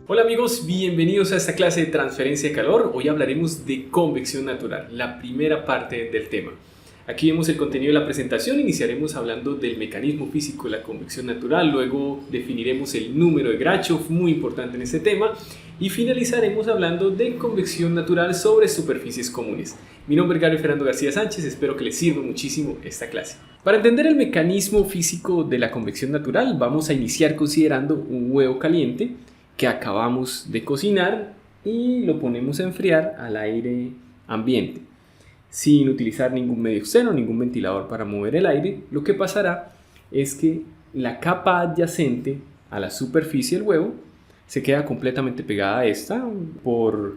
Hola amigos, bienvenidos a esta clase de transferencia de calor. Hoy hablaremos de convección natural, la primera parte del tema. Aquí vemos el contenido de la presentación, iniciaremos hablando del mecanismo físico de la convección natural, luego definiremos el número de Grachov, muy importante en este tema, y finalizaremos hablando de convección natural sobre superficies comunes. Mi nombre es Gary Fernando García Sánchez, espero que les sirva muchísimo esta clase. Para entender el mecanismo físico de la convección natural, vamos a iniciar considerando un huevo caliente que acabamos de cocinar y lo ponemos a enfriar al aire ambiente. Sin utilizar ningún medio externo, ningún ventilador para mover el aire, lo que pasará es que la capa adyacente a la superficie del huevo se queda completamente pegada a esta por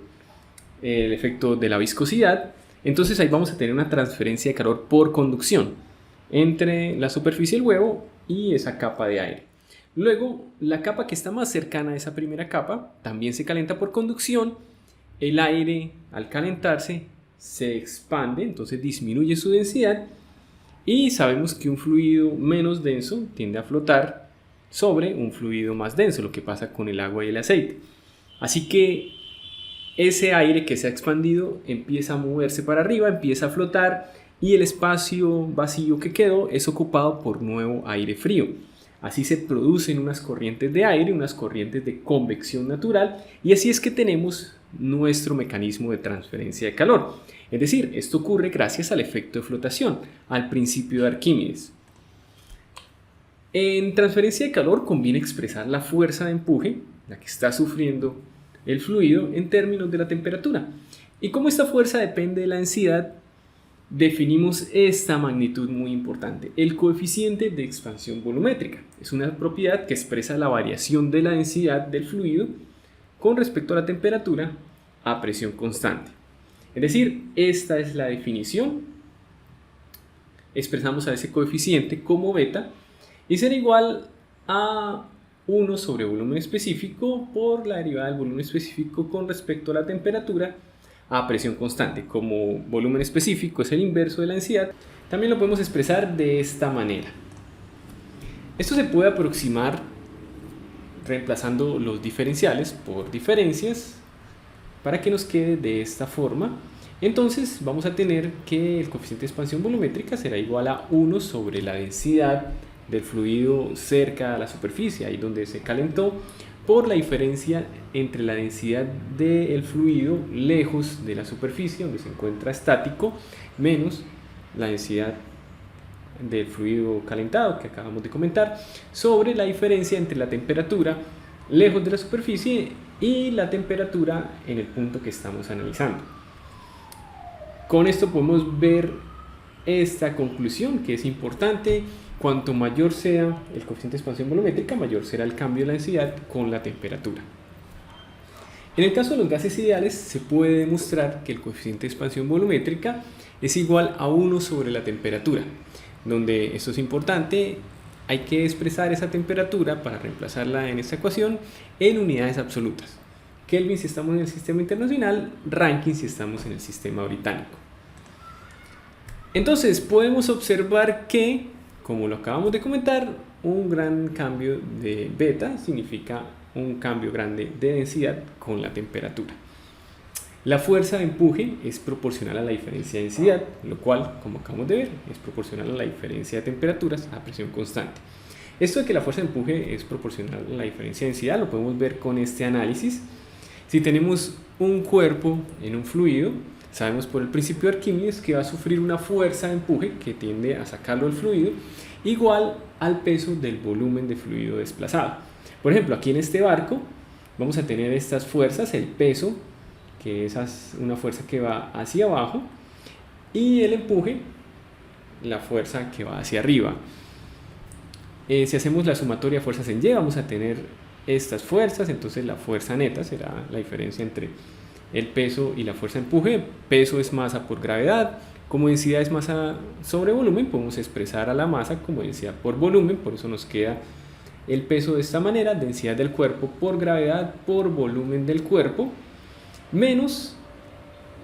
el efecto de la viscosidad. Entonces ahí vamos a tener una transferencia de calor por conducción entre la superficie del huevo y esa capa de aire. Luego, la capa que está más cercana a esa primera capa también se calienta por conducción. El aire, al calentarse, se expande, entonces disminuye su densidad. Y sabemos que un fluido menos denso tiende a flotar sobre un fluido más denso, lo que pasa con el agua y el aceite. Así que ese aire que se ha expandido empieza a moverse para arriba, empieza a flotar y el espacio vacío que quedó es ocupado por nuevo aire frío. Así se producen unas corrientes de aire, unas corrientes de convección natural, y así es que tenemos nuestro mecanismo de transferencia de calor. Es decir, esto ocurre gracias al efecto de flotación, al principio de Arquímedes. En transferencia de calor conviene expresar la fuerza de empuje, la que está sufriendo el fluido, en términos de la temperatura. Y como esta fuerza depende de la densidad, definimos esta magnitud muy importante, el coeficiente de expansión volumétrica. Es una propiedad que expresa la variación de la densidad del fluido con respecto a la temperatura a presión constante. Es decir, esta es la definición. Expresamos a ese coeficiente como beta y será igual a 1 sobre volumen específico por la derivada del volumen específico con respecto a la temperatura a presión constante. Como volumen específico es el inverso de la densidad, también lo podemos expresar de esta manera. Esto se puede aproximar reemplazando los diferenciales por diferencias para que nos quede de esta forma. Entonces vamos a tener que el coeficiente de expansión volumétrica será igual a 1 sobre la densidad del fluido cerca a la superficie, ahí donde se calentó, por la diferencia entre la densidad del fluido lejos de la superficie, donde se encuentra estático, menos la densidad del fluido calentado que acabamos de comentar, sobre la diferencia entre la temperatura lejos de la superficie y la temperatura en el punto que estamos analizando. Con esto podemos ver esta conclusión, que es importante. Cuanto mayor sea el coeficiente de expansión volumétrica, mayor será el cambio de la densidad con la temperatura. En el caso de los gases ideales, se puede demostrar que el coeficiente de expansión volumétrica es igual a 1 sobre la temperatura, donde esto es importante, hay que expresar esa temperatura para reemplazarla en esta ecuación en unidades absolutas. Kelvin si estamos en el sistema internacional, Rankine si estamos en el sistema británico. Entonces podemos observar que, como lo acabamos de comentar, un gran cambio de beta significa un cambio grande de densidad con la temperatura. La fuerza de empuje es proporcional a la diferencia de densidad, lo cual, como acabamos de ver, es proporcional a la diferencia de temperaturas a presión constante. Esto de que la fuerza de empuje es proporcional a la diferencia de densidad lo podemos ver con este análisis. Si tenemos un cuerpo en un fluido, sabemos por el principio de Arquímedes que va a sufrir una fuerza de empuje que tiende a sacarlo del fluido igual al peso del volumen de fluido desplazado. Por ejemplo, aquí en este barco vamos a tener estas fuerzas, el peso, que es una fuerza que va hacia abajo, y el empuje, la fuerza que va hacia arriba. Si hacemos la sumatoria de fuerzas en Y, vamos a tener estas fuerzas, entonces la fuerza neta será la diferencia entre el peso y la fuerza de empuje. Peso es masa por gravedad. Como densidad es masa sobre volumen, podemos expresar a la masa como densidad por volumen, por eso nos queda el peso de esta manera, densidad del cuerpo por gravedad por volumen del cuerpo, menos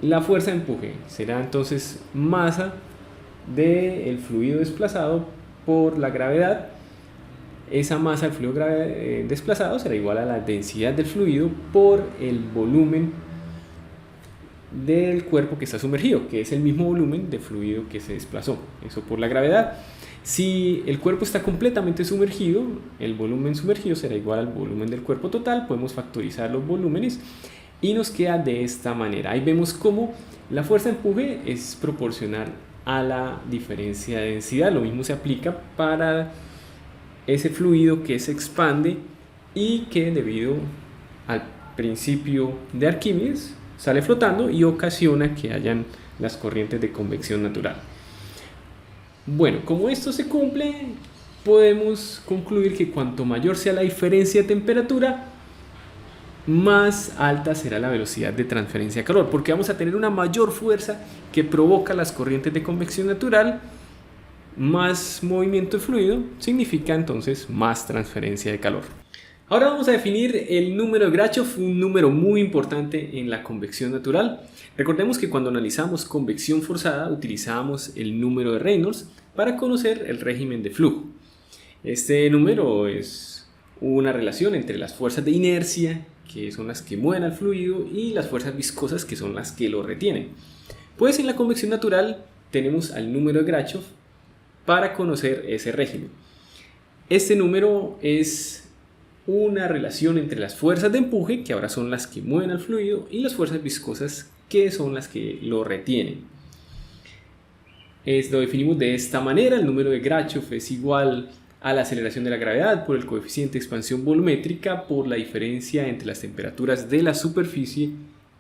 la fuerza de empuje. Será entonces masa del fluido desplazado por la gravedad esa masa del fluido desplazado será igual a la densidad del fluido por el volumen del cuerpo que está sumergido, que es el mismo volumen de fluido que se desplazó, eso por la gravedad. Si el cuerpo está completamente sumergido, el volumen sumergido será igual al volumen del cuerpo total. Podemos factorizar los volúmenes y nos queda de esta manera. Ahí vemos cómo la fuerza de empuje es proporcional a la diferencia de densidad. Lo mismo se aplica para ese fluido que se expande y que, debido al principio de Arquímedes, sale flotando y ocasiona que hayan las corrientes de convección natural. Bueno, como esto se cumple, podemos concluir que cuanto mayor sea la diferencia de temperatura, más alta será la velocidad de transferencia de calor, porque vamos a tener una mayor fuerza que provoca las corrientes de convección natural. Más movimiento de fluido significa entonces más transferencia de calor. Ahora vamos a definir el número de Grachov, un número muy importante en la convección natural. Recordemos que cuando analizamos convección forzada utilizábamos el número de Reynolds para conocer el régimen de flujo. Este número es una relación entre las fuerzas de inercia, que son las que mueven al fluido, y las fuerzas viscosas, que son las que lo retienen. Pues en la convección natural tenemos al número de Grachov para conocer ese régimen. Este número es una relación entre las fuerzas de empuje, que ahora son las que mueven al fluido, y las fuerzas viscosas, que son las que lo retienen. Lo definimos de esta manera. El número de Grachov es igual a la aceleración de la gravedad por el coeficiente de expansión volumétrica por la diferencia entre las temperaturas de la superficie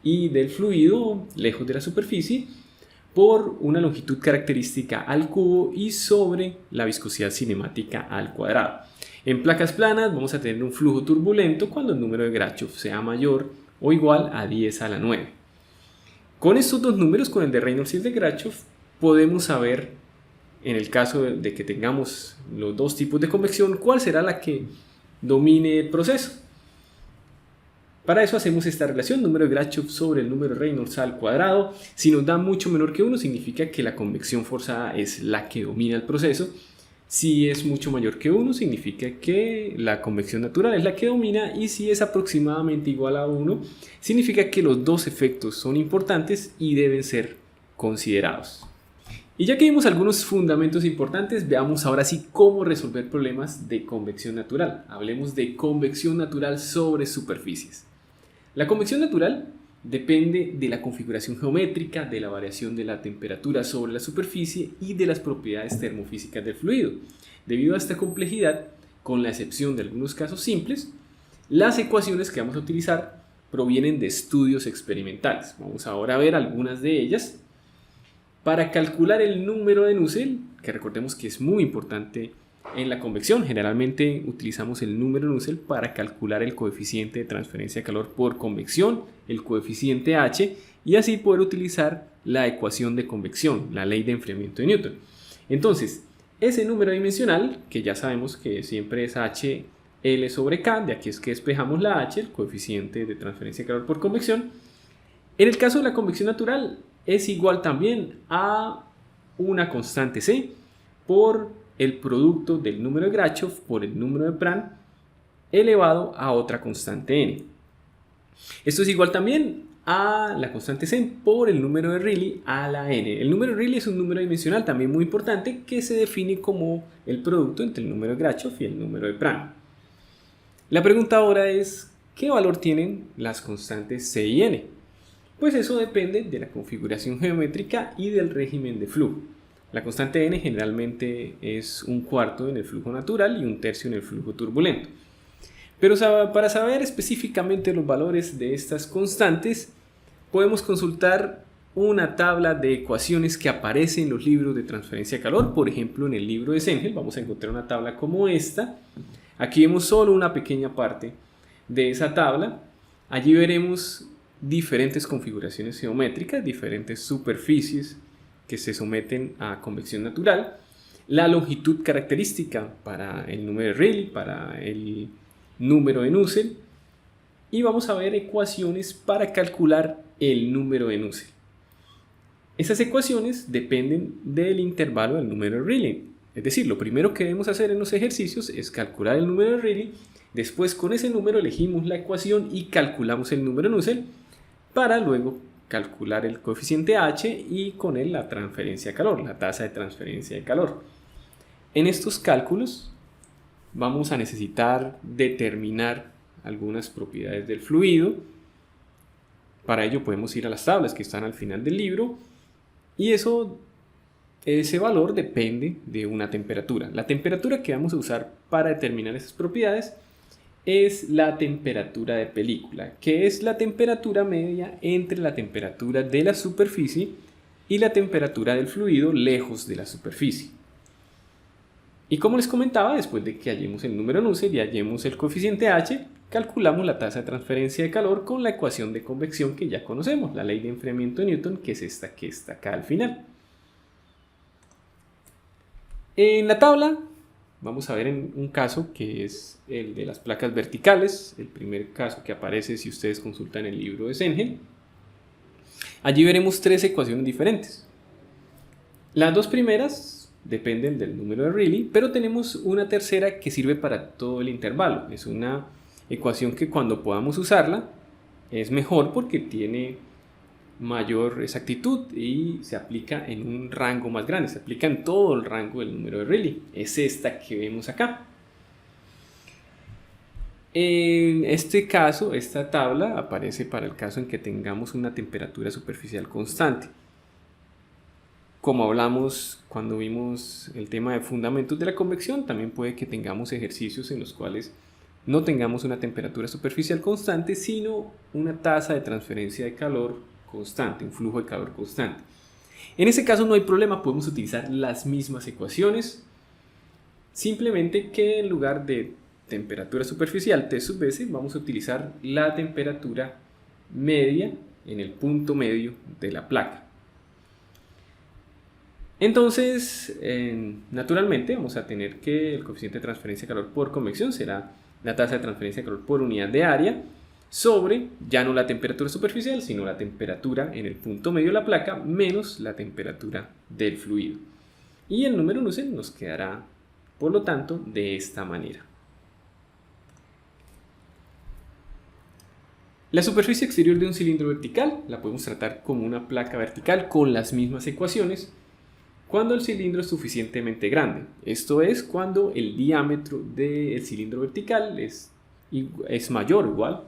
y del fluido lejos de la superficie, por una longitud característica al cubo y sobre la viscosidad cinemática al cuadrado. En placas planas vamos a tener un flujo turbulento cuando el número de Grachov sea mayor o igual a 10 a la 9. Con estos dos números, con el de Reynolds y el de Grachov, podemos saber, en el caso de que tengamos los dos tipos de convección, cuál será la que domine el proceso. Para eso hacemos esta relación, número de Grachov sobre el número de Reynolds al cuadrado. Si nos da mucho menor que 1, significa que la convección forzada es la que domina el proceso. Si es mucho mayor que 1, significa que la convección natural es la que domina. Y si es aproximadamente igual a 1, significa que los dos efectos son importantes y deben ser considerados. Y ya que vimos algunos fundamentos importantes, veamos ahora sí cómo resolver problemas de convección natural. Hablemos de convección natural sobre superficies. La convección natural depende de la configuración geométrica, de la variación de la temperatura sobre la superficie y de las propiedades termofísicas del fluido. Debido a esta complejidad, con la excepción de algunos casos simples, las ecuaciones que vamos a utilizar provienen de estudios experimentales. Vamos ahora a ver algunas de ellas. Para calcular el número de Nusselt, que recordemos que es muy importante en la convección, generalmente utilizamos el número de Nusselt para calcular el coeficiente de transferencia de calor por convección, el coeficiente H, y así poder utilizar la ecuación de convección, la ley de enfriamiento de Newton. Entonces, ese número dimensional, que ya sabemos que siempre es HL sobre K, de aquí es que despejamos la H, el coeficiente de transferencia de calor por convección. En el caso de la convección natural, es igual también a una constante C por el producto del número de Grachov por el número de Prandtl elevado a otra constante n. Esto es igual también a la constante C por el número de Rayleigh a la n. El número de Rayleigh es un número dimensional también muy importante que se define como el producto entre el número de Grachov y el número de Prandtl. La pregunta ahora es, ¿qué valor tienen las constantes C y n? Pues eso depende de la configuración geométrica y del régimen de flujo. La constante n generalmente es 1/4 en el flujo natural y 1/3 en el flujo turbulento. Pero para saber específicamente los valores de estas constantes, podemos consultar una tabla de ecuaciones que aparece en los libros de transferencia de calor. Por ejemplo, en el libro de Sengel vamos a encontrar una tabla como esta. Aquí vemos solo una pequeña parte de esa tabla. Allí veremos diferentes configuraciones geométricas, diferentes superficies que se someten a convección natural, la longitud característica para el número de Rayleigh, para el número de Nusselt, y vamos a ver ecuaciones para calcular el número de Nusselt. Esas ecuaciones dependen del intervalo del número de Rayleigh. Es decir, lo primero que debemos hacer en los ejercicios es calcular el número de Rayleigh, después con ese número elegimos la ecuación y calculamos el número de Nusselt para luego calcular el coeficiente H y con él la transferencia de calor, la tasa de transferencia de calor. En estos cálculos vamos a necesitar determinar algunas propiedades del fluido. Para ello podemos ir a las tablas que están al final del libro y ese valor depende de una temperatura. La temperatura que vamos a usar para determinar esas propiedades es la temperatura de película, que es la temperatura media entre la temperatura de la superficie y la temperatura del fluido lejos de la superficie. Y como les comentaba, después de que hallemos el número Nusselt y hallemos el coeficiente H, calculamos la tasa de transferencia de calor con la ecuación de convección que ya conocemos, la ley de enfriamiento de Newton, que es esta que está acá al final. En la tabla vamos a ver un caso que es el de las placas verticales, el primer caso que aparece si ustedes consultan el libro de Sengen. Allí veremos tres ecuaciones diferentes. Las dos primeras dependen del número de Rayleigh, pero tenemos una tercera que sirve para todo el intervalo. Es una ecuación que cuando podamos usarla es mejor porque tiene mayor exactitud y se aplica en un rango más grande, se aplica en todo el rango del número de Rayleigh. Es esta que vemos acá. En este caso, esta tabla aparece para el caso en que tengamos una temperatura superficial constante. Como hablamos cuando vimos el tema de fundamentos de la convección, también puede que tengamos ejercicios en los cuales no tengamos una temperatura superficial constante, sino una tasa de transferencia de calor constante, un flujo de calor constante. En ese caso no hay problema, podemos utilizar las mismas ecuaciones, simplemente que en lugar de temperatura superficial T sub S, vamos a utilizar la temperatura media en el punto medio de la placa. Entonces, naturalmente vamos a tener que el coeficiente de transferencia de calor por convección será la tasa de transferencia de calor por unidad de área sobre, ya no la temperatura superficial, sino la temperatura en el punto medio de la placa menos la temperatura del fluido. Y el número Nusselt nos quedará, por lo tanto, de esta manera. La superficie exterior de un cilindro vertical la podemos tratar como una placa vertical con las mismas ecuaciones cuando el cilindro es suficientemente grande. Esto es cuando el diámetro del cilindro vertical es mayor o igual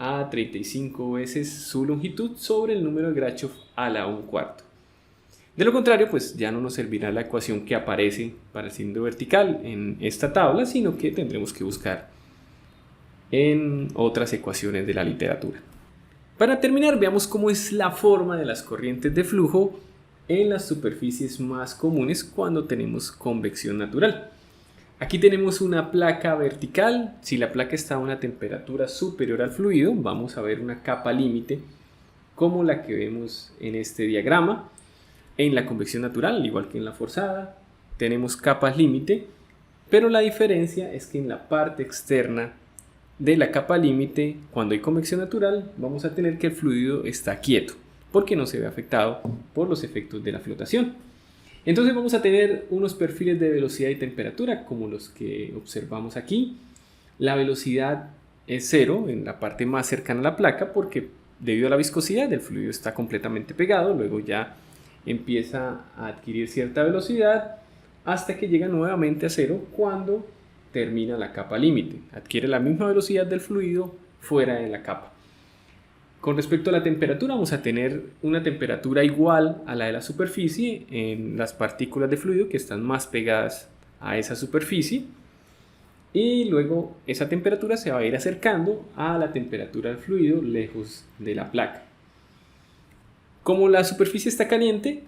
a 35 veces su longitud sobre el número de Grashof a la 1/4. De lo contrario, pues ya no nos servirá la ecuación que aparece para el cilindro vertical en esta tabla, sino que tendremos que buscar en otras ecuaciones de la literatura. Para terminar, veamos cómo es la forma de las corrientes de flujo en las superficies más comunes cuando tenemos convección natural. Aquí tenemos una placa vertical. Si la placa está a una temperatura superior al fluido, vamos a ver una capa límite como la que vemos en este diagrama. En la convección natural, al igual que en la forzada, tenemos capas límite, pero la diferencia es que en la parte externa de la capa límite, cuando hay convección natural, vamos a tener que el fluido está quieto, porque no se ve afectado por los efectos de la flotación. Entonces vamos a tener unos perfiles de velocidad y temperatura como los que observamos aquí. La velocidad es 0 en la parte más cercana a la placa porque debido a la viscosidad el fluido está completamente pegado, luego ya empieza a adquirir cierta velocidad hasta que llega nuevamente a 0 cuando termina la capa límite. Adquiere la misma velocidad del fluido fuera de la capa. Con respecto a la temperatura, vamos a tener una temperatura igual a la de la superficie en las partículas de fluido que están más pegadas a esa superficie y luego esa temperatura se va a ir acercando a la temperatura del fluido lejos de la placa. Como la superficie está caliente,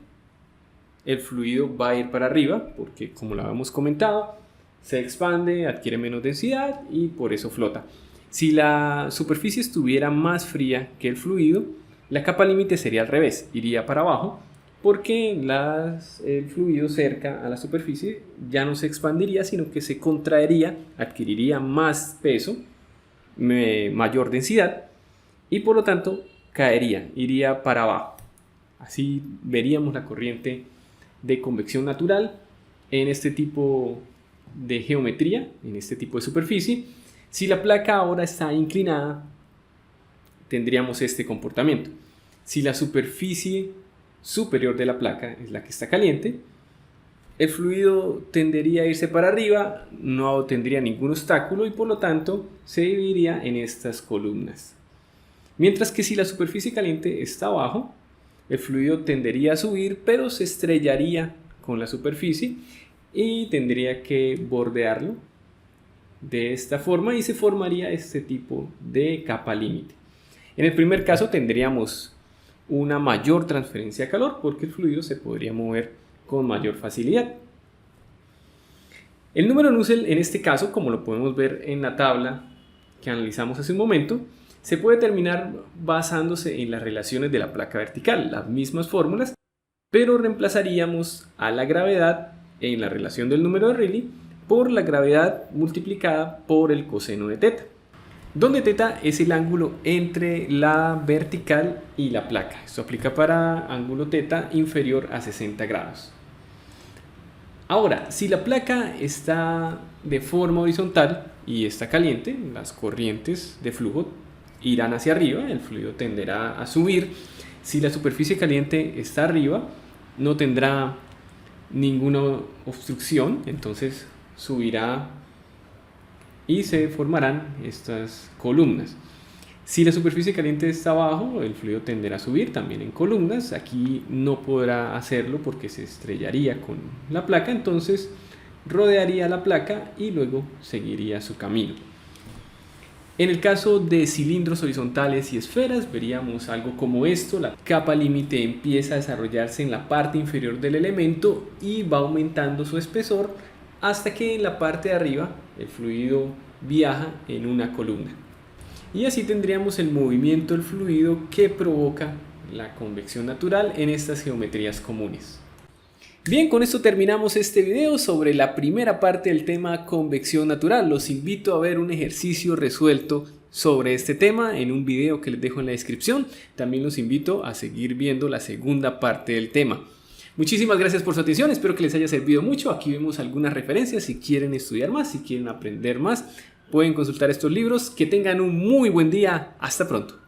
el fluido va a ir para arriba porque, como lo habíamos comentado, se expande, adquiere menos densidad y por eso flota. Si la superficie estuviera más fría que el fluido, la capa límite sería al revés, iría para abajo, porque el fluido cerca a la superficie ya no se expandiría, sino que se contraería, adquiriría más peso, mayor densidad, y por lo tanto caería, iría para abajo. Así veríamos la corriente de convección natural en este tipo de geometría, en este tipo de superficie. Si la placa ahora está inclinada, tendríamos este comportamiento. Si la superficie superior de la placa es la que está caliente, el fluido tendería a irse para arriba, no tendría ningún obstáculo y por lo tanto se dividiría en estas columnas. Mientras que si la superficie caliente está abajo, el fluido tendería a subir, pero se estrellaría con la superficie y tendría que bordearlo de esta forma y se formaría este tipo de capa límite. En el primer caso tendríamos una mayor transferencia de calor porque el fluido se podría mover con mayor facilidad. El número Nusselt en este caso, como lo podemos ver en la tabla que analizamos hace un momento, se puede determinar basándose en las relaciones de la placa vertical, las mismas fórmulas, pero reemplazaríamos a la gravedad en la relación del número de Rayleigh por la gravedad multiplicada por el coseno de teta, donde teta es el ángulo entre la vertical y la placa. Esto aplica para ángulo teta inferior a 60 grados. Ahora, si la placa está de forma horizontal y está caliente, las corrientes de flujo irán hacia arriba, el fluido tenderá a subir. Si la superficie caliente está arriba, no tendrá ninguna obstrucción, entonces subirá y se formarán estas columnas. Si la superficie caliente está abajo, el fluido tenderá a subir también en columnas. Aquí no podrá hacerlo porque se estrellaría con la placa, entonces rodearía la placa y luego seguiría su camino. En el caso de cilindros horizontales y esferas, veríamos algo como esto. La capa límite empieza a desarrollarse en la parte inferior del elemento y va aumentando su espesor hasta que en la parte de arriba el fluido viaja en una columna. Y así tendríamos el movimiento del fluido que provoca la convección natural en estas geometrías comunes. Bien, con esto terminamos este video sobre la primera parte del tema convección natural. Los invito a ver un ejercicio resuelto sobre este tema en un video que les dejo en la descripción. También los invito a seguir viendo la segunda parte del tema. Muchísimas gracias por su atención, espero que les haya servido mucho. Aquí vemos algunas referencias si quieren estudiar más, si quieren aprender más, pueden consultar estos libros. Que tengan un muy buen día, hasta pronto.